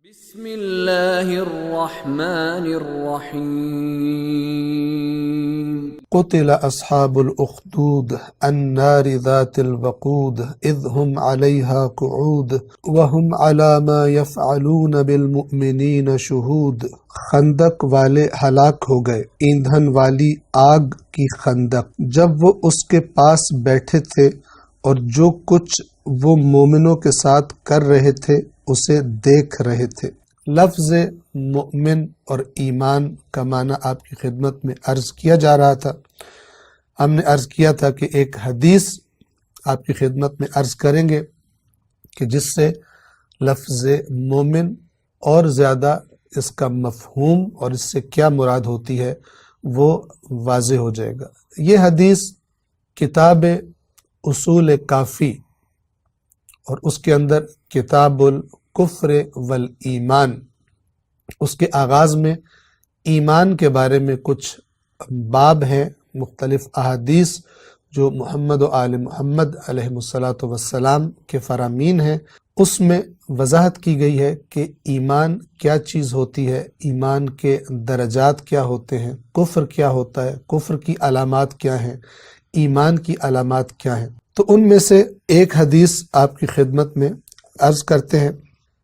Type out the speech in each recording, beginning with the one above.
بسم اللہ الرحمن الرحیم قتل اصحاب الاخدود النار ذات الوقود اذ هم عليها قعود وهم على ما يفعلون بالمؤمنين شهود۔ خندق والے ہلاک ہو گئے، ایندھن والی آگ کی خندق، جب وہ اس کے پاس بیٹھے تھے اور جو کچھ وہ مومنوں کے ساتھ کر رہے تھے اسے دیکھ رہے تھے۔ لفظ مؤمن اور ایمان کا معنی آپ کی خدمت میں عرض کیا جا رہا تھا۔ ہم نے عرض کیا تھا کہ ایک حدیث آپ کی خدمت میں عرض کریں گے کہ جس سے لفظ مومن اور زیادہ اس کا مفہوم اور اس سے کیا مراد ہوتی ہے وہ واضح ہو جائے گا۔ یہ حدیث کتاب اصول کافی اور اس کے اندر کتاب الکفر والایمان، اس کے آغاز میں ایمان کے بارے میں کچھ باب ہیں، مختلف احادیث جو محمد و آل محمد علیہ السلام کے فرامین ہیں، اس میں وضاحت کی گئی ہے کہ ایمان کیا چیز ہوتی ہے، ایمان کے درجات کیا ہوتے ہیں، کفر کیا ہوتا ہے، کفر کی علامات کیا ہیں، ایمان کی علامات کیا ہیں۔ تو ان میں سے ایک حدیث آپ کی خدمت میں عرض کرتے ہیں۔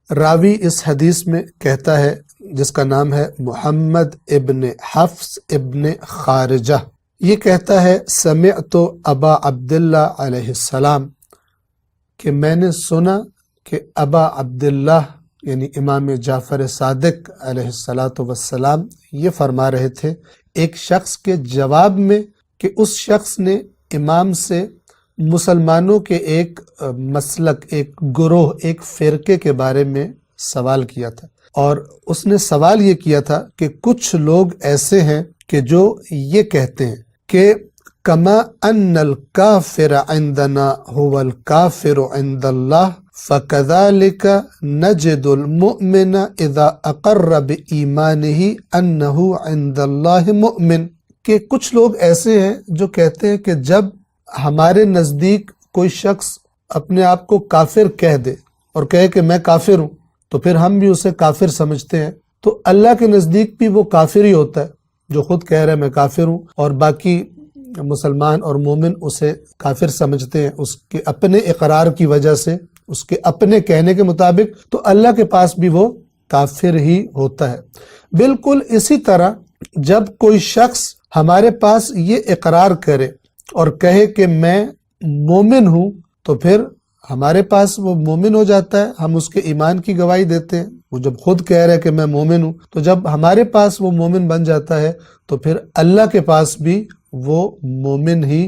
راوی اس حدیث میں کہتا ہے جس کا نام ہے محمد ابن حفص ابن خارجہ، یہ کہتا ہے سمعت ابا عبداللہ علیہ السلام، کہ میں نے سنا کہ ابا عبداللہ یعنی امام جعفر صادق علیہ السلام یہ فرما رہے تھے ایک شخص کے جواب میں کہ اس شخص نے امام سے مسلمانوں کے ایک مسلک، ایک گروہ، ایک فرقے کے بارے میں سوال کیا تھا، اور اس نے سوال یہ کیا تھا کہ کچھ لوگ ایسے ہیں کہ جو یہ کہتے ہیں کہ کما ان الکافر عندنا هو الکافر عند اللہ فکذلک نجد المؤمن اذا اقر بایمانہ انہ عند اللہ مؤمن، کہ کچھ لوگ ایسے ہیں جو کہتے ہیں کہ جب ہمارے نزدیک کوئی شخص اپنے آپ کو کافر کہہ دے اور کہے کہ میں کافر ہوں تو پھر ہم بھی اسے کافر سمجھتے ہیں، تو اللہ کے نزدیک بھی وہ کافر ہی ہوتا ہے جو خود کہہ رہے میں کافر ہوں، اور باقی مسلمان اور مومن اسے کافر سمجھتے ہیں اس کے اپنے اقرار کی وجہ سے، اس کے اپنے کہنے کے مطابق، تو اللہ کے پاس بھی وہ کافر ہی ہوتا ہے۔ بالکل اسی طرح جب کوئی شخص ہمارے پاس یہ اقرار کرے اور کہے کہ میں مومن ہوں تو پھر ہمارے پاس وہ مومن ہو جاتا ہے، ہم اس کے ایمان کی گواہی دیتے ہیں۔ وہ جب خود کہہ رہے کہ میں مومن ہوں تو جب ہمارے پاس وہ مومن بن جاتا ہے تو پھر اللہ کے پاس بھی وہ مومن ہی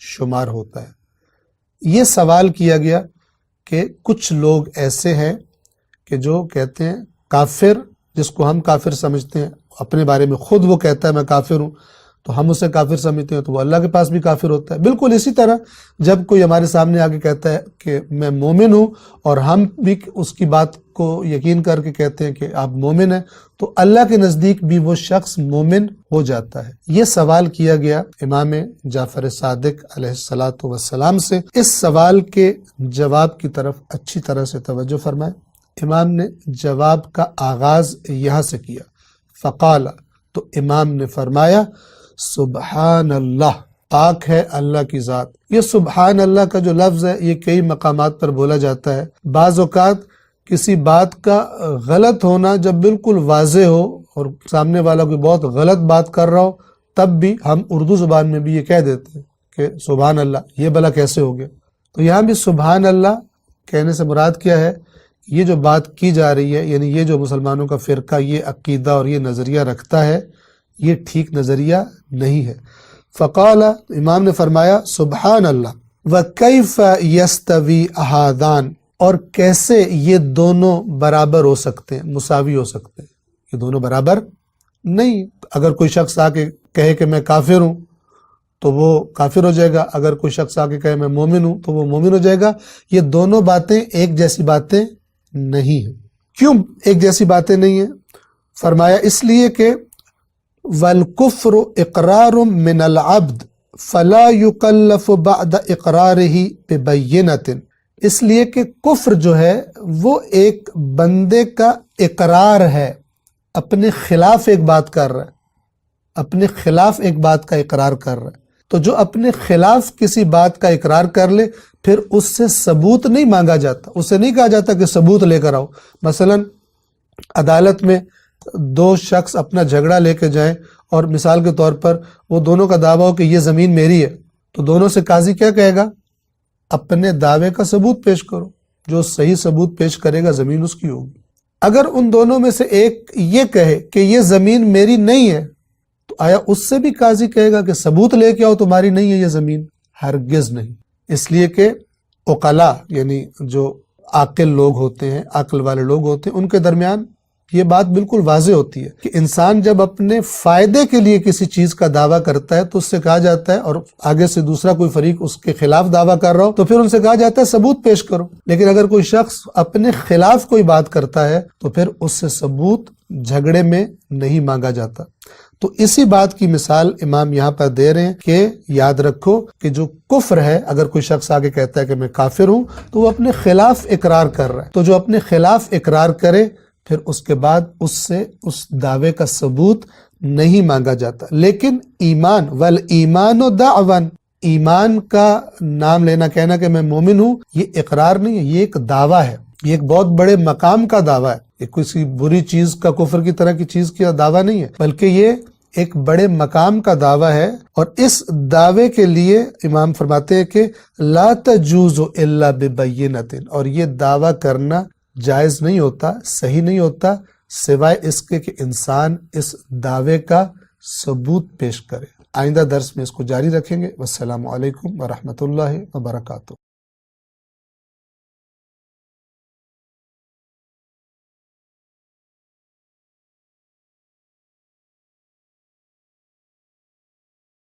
شمار ہوتا ہے۔ یہ سوال کیا گیا کہ کچھ لوگ ایسے ہیں کہ جو کہتے ہیں کافر، جس کو ہم کافر سمجھتے ہیں، اپنے بارے میں خود وہ کہتا ہے میں کافر ہوں تو ہم اسے کافر سمجھتے ہیں، تو وہ اللہ کے پاس بھی کافر ہوتا ہے۔ بالکل اسی طرح جب کوئی ہمارے سامنے آ کے کہتا ہے کہ میں مومن ہوں اور ہم بھی اس کی بات کو یقین کر کے کہتے ہیں کہ آپ مومن ہیں، تو اللہ کے نزدیک بھی وہ شخص مومن ہو جاتا ہے۔ یہ سوال کیا گیا امام جعفر صادق علیہ السلام سے۔ اس سوال کے جواب کی طرف اچھی طرح سے توجہ فرمائیں۔ امام نے جواب کا آغاز یہاں سے کیا، فقال، تو امام نے فرمایا سبحان اللہ، پاک ہے اللہ کی ذات۔ یہ سبحان اللہ کا جو لفظ ہے یہ کئی مقامات پر بولا جاتا ہے۔ بعض اوقات کسی بات کا غلط ہونا جب بالکل واضح ہو اور سامنے والا کوئی بہت غلط بات کر رہا ہو تب بھی ہم اردو زبان میں بھی یہ کہہ دیتے ہیں کہ سبحان اللہ، یہ بھلا کیسے ہو گیا؟ تو یہاں بھی سبحان اللہ کہنے سے مراد کیا ہے؟ یہ جو بات کی جا رہی ہے، یعنی یہ جو مسلمانوں کا فرقہ یہ عقیدہ اور یہ نظریہ رکھتا ہے، یہ ٹھیک نظریہ نہیں ہے۔ فقال، امام نے فرمایا سبحان اللہ، وَكَيْفَ يَسْتَوِي أَحَدَانِ، اور کیسے یہ دونوں برابر ہو سکتے ہیں، مساوی ہو سکتے ہیں؟ یہ دونوں برابر نہیں۔ اگر کوئی شخص آ کے کہے کہ میں کافر ہوں تو وہ کافر ہو جائے گا، اگر کوئی شخص آ کے کہے میں مومن ہوں تو وہ مومن ہو جائے گا۔ یہ دونوں باتیں ایک جیسی باتیں نہیں ہیں۔ کیوں ایک جیسی باتیں نہیں ہیں؟ فرمایا اس لیے کہ والکفر اقرار من العبد فلا یکلف بعد اقرارہ ببینۃ، اس لیے کہ کفر جو ہے وہ ایک بندے کا اقرار ہے، اپنے خلاف ایک بات کر رہا ہے، اپنے خلاف ایک بات کا اقرار کر رہا ہے۔ تو جو اپنے خلاف کسی بات کا اقرار کر لے پھر اس سے ثبوت نہیں مانگا جاتا، اسے نہیں کہا جاتا کہ ثبوت لے کر آؤ۔ مثلا عدالت میں دو شخص اپنا جھگڑا لے کے جائیں اور مثال کے طور پر وہ دونوں کا دعویٰ ہو کہ یہ زمین میری ہے، تو دونوں سے قاضی کیا کہے گا؟ اپنے دعوے کا ثبوت پیش کرو، جو صحیح ثبوت پیش کرے گا زمین اس کی ہوگی۔ اگر ان دونوں میں سے ایک یہ کہے کہ یہ زمین میری نہیں ہے، تو آیا اس سے بھی قاضی کہے گا کہ ثبوت لے کے آؤ تمہاری نہیں ہے یہ زمین؟ ہرگز نہیں۔ اس لیے کہ عقلاء یعنی جو عاقل لوگ ہوتے ہیں، عقل والے لوگ ہوتے ہیں، ان کے درمیان یہ بات بالکل واضح ہوتی ہے کہ انسان جب اپنے فائدے کے لیے کسی چیز کا دعویٰ کرتا ہے تو اس سے کہا جاتا ہے، اور آگے سے دوسرا کوئی فریق اس کے خلاف دعویٰ کر رہا ہو تو پھر ان سے کہا جاتا ہے ثبوت پیش کرو۔ لیکن اگر کوئی شخص اپنے خلاف کوئی بات کرتا ہے تو پھر اس سے ثبوت جھگڑے میں نہیں مانگا جاتا۔ تو اسی بات کی مثال امام یہاں پر دے رہے ہیں کہ یاد رکھو کہ جو کفر ہے، اگر کوئی شخص آگے کہتا ہے کہ میں کافر ہوں تو وہ اپنے خلاف اقرار کر رہا ہے، تو جو اپنے خلاف اقرار کرے پھر اس کے بعد اس سے اس دعوے کا ثبوت نہیں مانگا جاتا۔ لیکن ایمان والایمان دعوان، ایمان کا نام لینا، کہنا کہ میں مومن ہوں، یہ اقرار نہیں ہے، یہ ایک دعویٰ ہے، یہ ایک بہت بڑے مقام کا دعویٰ ہے، یہ کسی بری چیز کا، کفر کی طرح کی چیز کا دعویٰ نہیں ہے، بلکہ یہ ایک بڑے مقام کا دعویٰ ہے۔ اور اس دعوے کے لیے امام فرماتے ہیں کہ لا تجوز الا ببینۃ، اور یہ دعویٰ کرنا جائز نہیں ہوتا، صحیح نہیں ہوتا، سوائے اس کے کہ انسان اس دعوے کا ثبوت پیش کرے۔ آئندہ درس میں اس کو جاری رکھیں گے۔ والسلام علیکم ورحمۃ اللہ وبرکاتہ۔